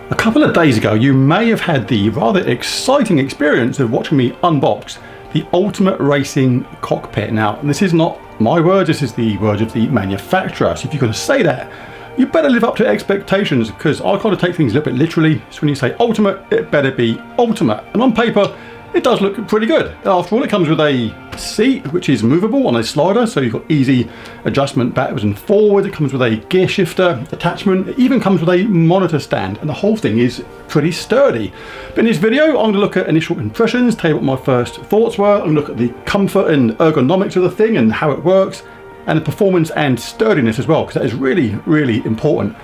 A couple of days ago, you may have had the rather exciting experience of watching me unbox the Ultimate Racing Cockpit. Now, this is not my words, this is the words of the manufacturer. So if you're going to say that, you better live up to expectations, because I kind of take things a little bit literally. So when you say ultimate, it better be ultimate. And on paper, it does look pretty good. After all, it comes with a seat which is movable on a slider, so you've got easy adjustment backwards and forward. It comes with a gear shifter attachment. It even comes with a monitor stand, and the whole thing is pretty sturdy. But in this video, I'm going to look at initial impressions, tell you what my first thoughts were. I'm going to look at the comfort and ergonomics of the thing and how it works, and the performance and sturdiness as well, because that is really, really important.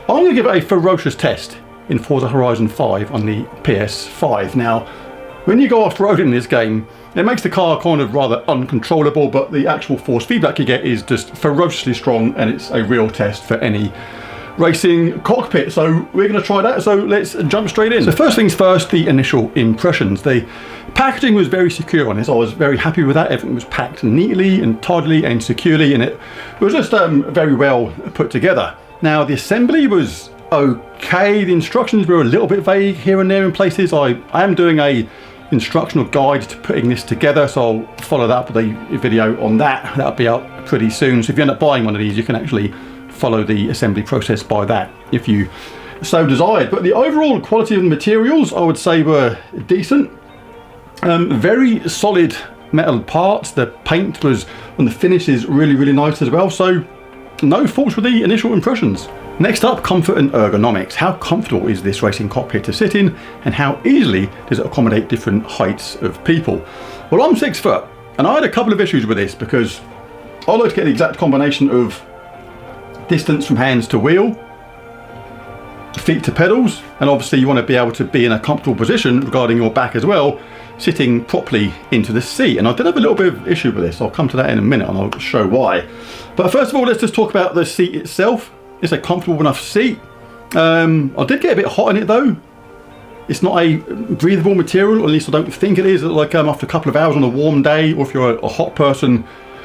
I'm going to give it a ferocious test in Forza Horizon 5 on the PS5. Now, when you go off-road in this game, it makes the car kind of rather uncontrollable, but the actual force feedback you get is just ferociously strong, and it's a real test for any racing cockpit. So we're going to try that, so let's jump straight in. So first things first, the initial impressions. The packaging was very secure on this. I was very happy with that. Everything was packed neatly and tidily and securely, and it was just very well put together. Now, the assembly was okay. The instructions were a little bit vague here and there in places. I am doing a instructional guide to putting this together, so I'll follow that up with a video on that. That'll be out pretty soon, so if you end up buying one of these, you can actually follow the assembly process by that if you so desired. But the overall quality of the materials, I would say, were decent. Very solid metal parts. The paint was, and the finish is really, really nice as well, so no faults with the initial impressions. Next up, comfort and ergonomics. How comfortable is this racing cockpit to sit in, and how easily does it accommodate different heights of people? Well, I'm 6 foot, and I had a couple of issues with this, because I like to get the exact combination of distance from hands to wheel, feet to pedals, and obviously you want to be able to be in a comfortable position regarding your back as well, sitting properly into the seat. And I did have a little bit of issue with this. I'll come to that in a minute and I'll show why. But first of all, let's just talk about the seat itself. It's a comfortable enough seat. I did get a bit hot in it though. It's not a breathable material, or at least I don't think it is. Like after a couple of hours on a warm day, or if you're a hot person,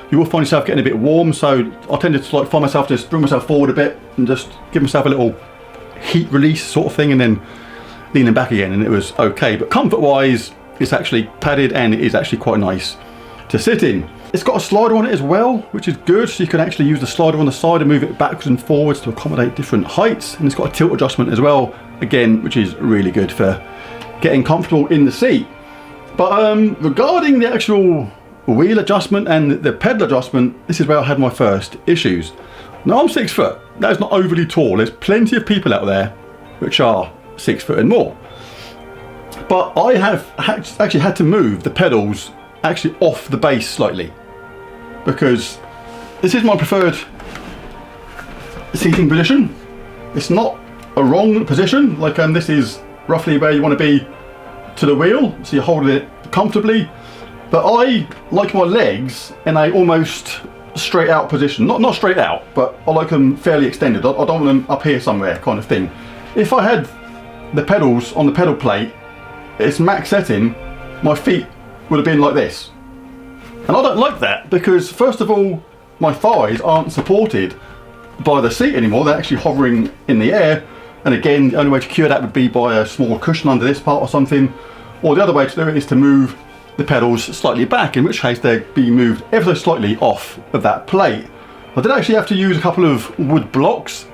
you will find yourself getting a bit warm. So I tended to find myself just bring myself forward a bit and just give myself a little heat release sort of thing, and then leaning back again, and it was okay. But comfort wise, it's actually padded, and it is actually quite nice to sit in. It's got a slider on it as well, which is good, so you can actually use the slider on the side and move it backwards and forwards to accommodate different heights. And it's got a tilt adjustment as well, again, which is really good for getting comfortable in the seat. But regarding the actual wheel adjustment and the pedal adjustment, this is where I had my first issues. Now, I'm 6 foot. That is not overly tall. There's plenty of people out there which are 6 foot and more. But I have actually had to move the pedals actually off the base slightly, because this is my preferred seating position. It's not a wrong position. Like this is roughly where you want to be to the wheel, so you're holding it comfortably. But I like my legs in a almost straight out position. Not straight out, but I like them fairly extended. I don't want them up here somewhere, kind of thing. If I had the pedals on the pedal plate, its max setting, my feet would have been like this. And I don't like that, because first of all, my thighs aren't supported by the seat anymore. They're actually hovering in the air. And again, the only way to cure that would be by a small cushion under this part or something. Or the other way to do it is to move the pedals slightly back, in which case they'd be moved ever so slightly off of that plate. I did actually have to use a couple of wood blocks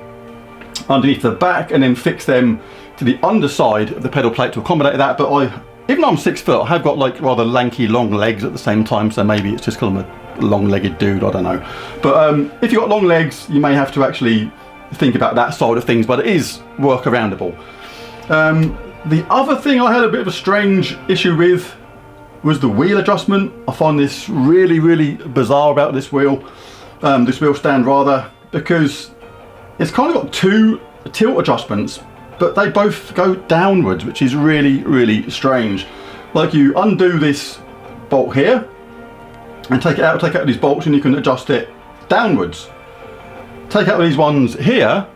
underneath the back and then fix them to the underside of the pedal plate to accommodate that. But even though I'm 6 foot, I have got like rather lanky long legs at the same time, so maybe it's just because I'm a long-legged dude, I don't know. But if you've got long legs, you may have to actually think about that side of things, but it is work-aroundable. The other thing I had a bit of a strange issue with was the wheel adjustment. I find this really, really bizarre about this wheel stand rather, because it's kind of got two tilt adjustments, but they both go downwards, which is really, really strange. Like you undo this bolt here and take out these bolts, and you can adjust it downwards. Take out these ones here,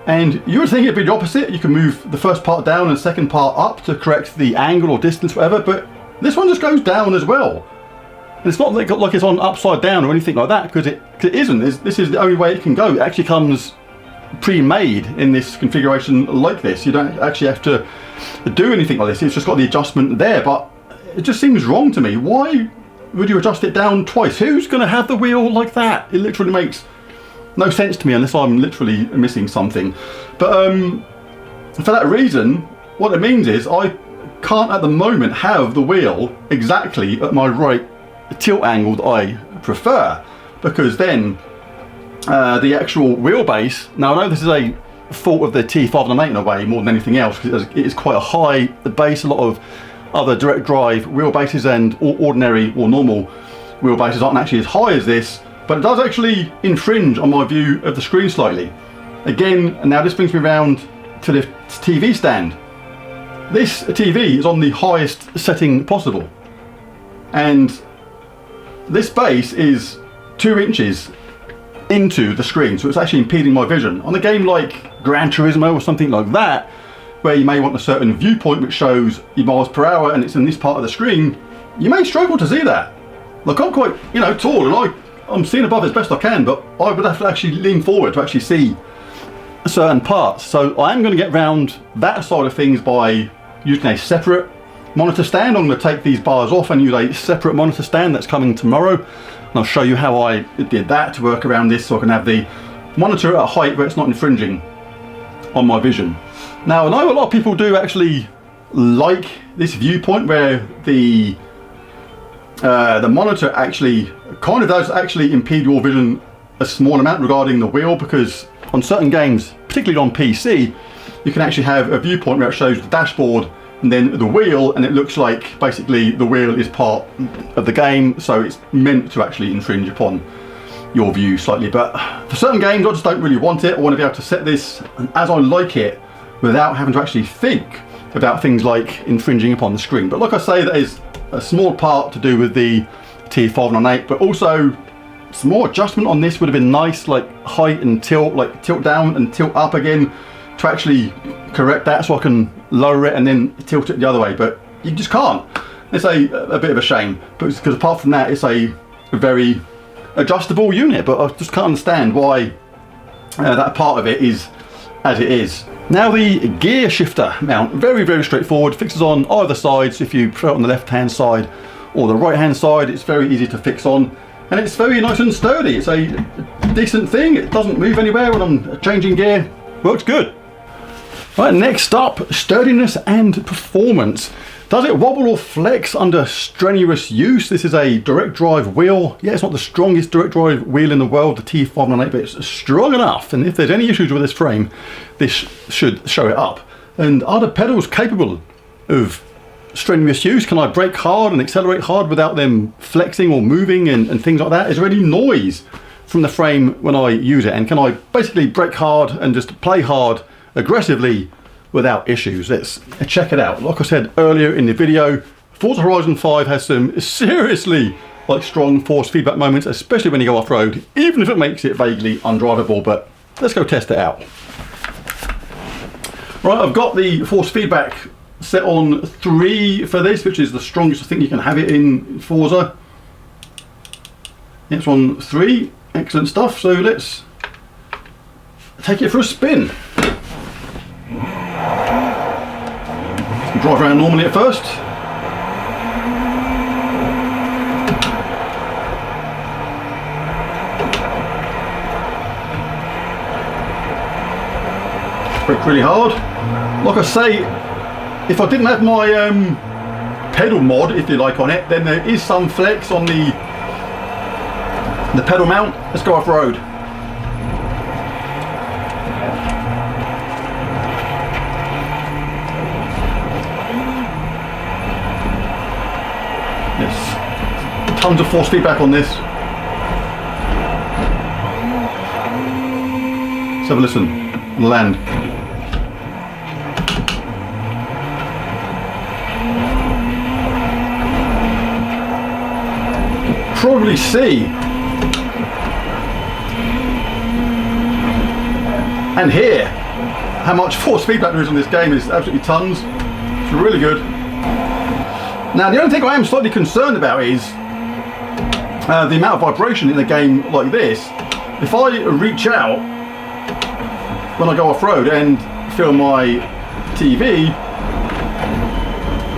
and you would think it'd be the opposite. You can move the first part down and the second part up to correct the angle or distance, whatever, but this one just goes down as well. And it's not like it's on upside down or anything like that, because it isn't. This is the only way it can go. It actually comes pre-made in this configuration like this. You don't actually have to do anything like this. It's just got the adjustment there, but it just seems wrong to me. Why would you adjust it down twice? Who's going to have the wheel like that? It literally makes no sense to me unless I'm literally missing something. But for that reason, what it means is I can't at the moment have the wheel exactly at my right tilt angle that I prefer, because then the actual wheelbase, now I know this is a fault of the T598 in a way more than anything else, because it is quite a high base. A lot of other direct drive wheelbases and ordinary or normal wheelbases aren't actually as high as this, but it does actually infringe on my view of the screen slightly. Again, now this brings me around to the TV stand. This TV is on the highest setting possible, and this base is 2 inches into the screen, so it's actually impeding my vision. On a game like Gran Turismo or something like that, where you may want a certain viewpoint which shows your miles per hour and it's in this part of the screen, you may struggle to see that. Look, I'm quite, tall, and I'm seeing above as best I can, but I would have to actually lean forward to actually see certain parts. So I am going to get around that side of things by using a separate monitor stand. I'm going to take these bars off and use a separate monitor stand that's coming tomorrow, and I'll show you how I did that to work around this so I can have the monitor at a height where it's not infringing on my vision. Now, I know a lot of people do actually like this viewpoint where the monitor actually kind of does actually impede your vision a small amount regarding the wheel, because on certain games, particularly on PC, you can actually have a viewpoint where it shows the dashboard and then the wheel, and it looks like basically the wheel is part of the game, so it's meant to actually infringe upon your view slightly. But for certain games, I just don't really want it. I want to be able to set this as I like it without having to actually think about things like infringing upon the screen. But like I say, that is a small part to do with the T598, but also some more adjustment on this would have been nice, like height and tilt, like tilt down and tilt up again, to actually correct that so I can lower it and then tilt it the other way, but you just can't. It's a bit of a shame, but because apart from that, it's a very adjustable unit, but I just can't understand why that part of it is as it is. Now, the gear shifter mount, very, very straightforward, fixes on either side. So if you put it on the left hand side or the right hand side, it's very easy to fix on, and it's very nice and sturdy. It's a decent thing. It doesn't move anywhere when I'm changing gear. Works good. Right, next up, sturdiness and performance. Does it wobble or flex under strenuous use? This is a direct drive wheel. Yeah, it's not the strongest direct drive wheel in the world, the T598, but it's strong enough. And if there's any issues with this frame, this should show it up. And are the pedals capable of strenuous use? Can I brake hard and accelerate hard without them flexing or moving and things like that? Is there any noise from the frame when I use it? And can I basically brake hard and just play hard aggressively without issues? Let's check it out. Like I said earlier in the video, Forza Horizon 5 has some seriously strong force feedback moments, especially when you go off-road, even if it makes it vaguely undrivable. But let's go test it out. Right, I've got the force feedback set on 3 for this, which is the strongest I think you can have it in Forza. It's on 3. Excellent stuff. So let's take it for a spin. Drive around normally at first. Brake really hard. Like I say, if I didn't have my pedal mod, if you like, on it, then there is some flex on the pedal mount. Let's go off road. Yes, tons of force feedback on this. Let's have a listen. Land. Probably see and hear how much force feedback there is on this game. Is absolutely tons. It's really good. Now, the only thing I am slightly concerned about is the amount of vibration in a game like this. If I reach out when I go off-road and film my TV,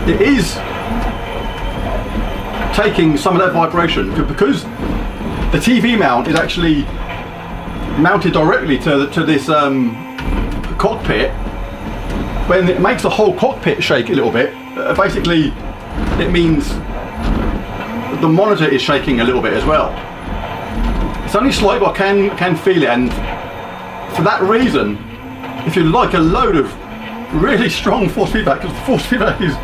it is taking some of that vibration, because the TV mount is actually mounted directly to this cockpit. When it makes the whole cockpit shake a little bit, basically it means the monitor is shaking a little bit as well. It's only slight, but I can feel it, and for that reason, if you like a load of really strong force feedback, because the force feedback is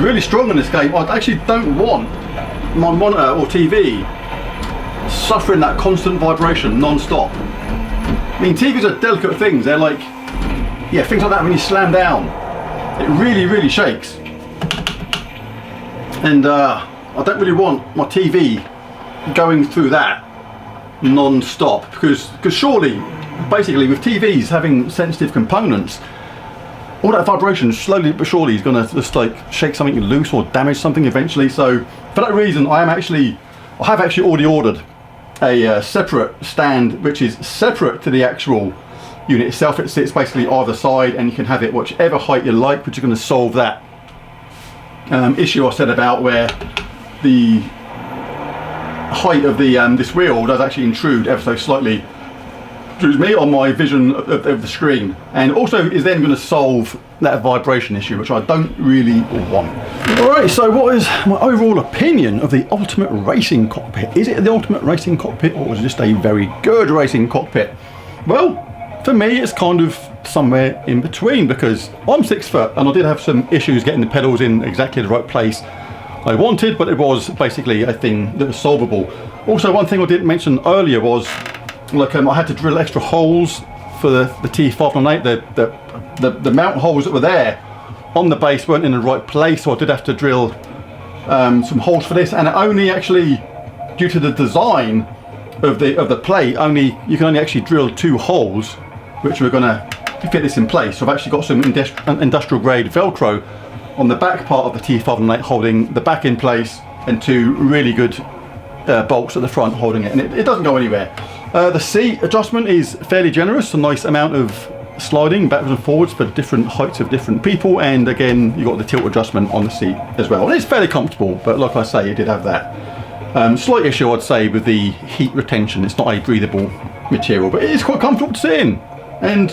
really strong in this game, I actually don't want my monitor or TV suffering that constant vibration non-stop. I mean, TVs are delicate things. They're like, yeah, things like that when you slam down, it really shakes. And I don't really want my TV going through that non-stop, because surely, basically, with TVs having sensitive components, all that vibration slowly but surely is going to just like shake something loose or damage something eventually. So for that reason, I have actually already ordered a separate stand, which is separate to the actual unit itself. It sits basically either side, and you can have it whichever height you like, which is going to solve that issue I said about where the height of the this wheel does actually intrude ever so slightly, excuse me, on my vision of the screen, and also is then going to solve that vibration issue, which I don't really want. Alright, so what is my overall opinion of the ultimate racing cockpit? Is it the ultimate racing cockpit, or is it just a very good racing cockpit? Well, for me it's kind of somewhere in between, because I'm 6 foot and I did have some issues getting the pedals in exactly the right place I wanted, but it was basically a thing that was solvable. Also, one thing I didn't mention earlier was, like, I had to drill extra holes for the T598. The mount holes that were there on the base weren't in the right place, so I did have to drill some holes for this, and it only actually, due to the design of the plate, you can only actually drill 2 holes, which we're going to fit this in place. So I've actually got some industrial grade Velcro on the back part of the T598 holding the back in place, and 2 really good bolts at the front holding it, and it doesn't go anywhere. The seat adjustment is fairly generous, a nice amount of sliding backwards and forwards for different heights of different people, and again you've got the tilt adjustment on the seat as well, and it's fairly comfortable, but like I say, it did have that slight issue, I'd say, with the heat retention. It's not a breathable material, but it is quite comfortable to sit in, and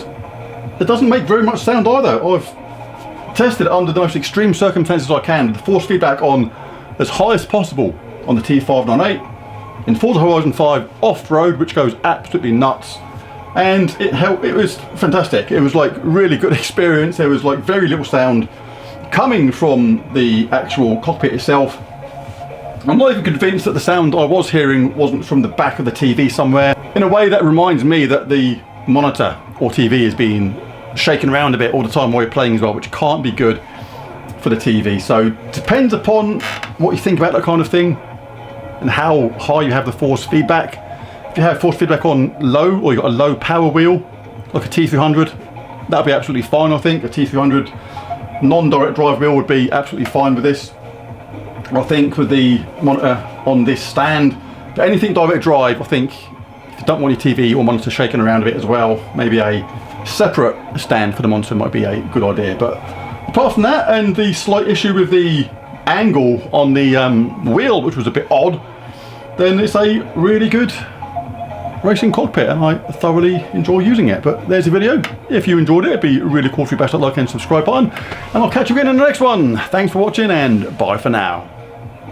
it doesn't make very much sound either. I've tested it under the most extreme circumstances I can, the force feedback on as high as possible on the T598 in Forza Horizon 5 off-road, which goes absolutely nuts, and it was fantastic. It was like really good experience. There was like very little sound coming from the actual cockpit itself. I'm not even convinced that the sound I was hearing wasn't from the back of the TV somewhere. In a way, that reminds me that the monitor or TV is being shaking around a bit all the time while you're playing as well, which can't be good for the TV. So depends upon what you think about that kind of thing and how high you have the force feedback. If you have force feedback on low, or you've got a low power wheel like a T300, that'll be absolutely fine. I think a T300 non-direct drive wheel would be absolutely fine with this. I think with the monitor on this stand, but anything direct drive, I think if you don't want your TV or monitor shaking around a bit as well, maybe a separate stand for the monitor might be a good idea. But apart from that, and the slight issue with the angle on the wheel, which was a bit odd, then it's a really good racing cockpit, and I thoroughly enjoy using it. But there's the video. If you enjoyed it, it'd be really cool if you bash that like and subscribe button, and I'll catch you again in the next one. Thanks for watching, and bye for now.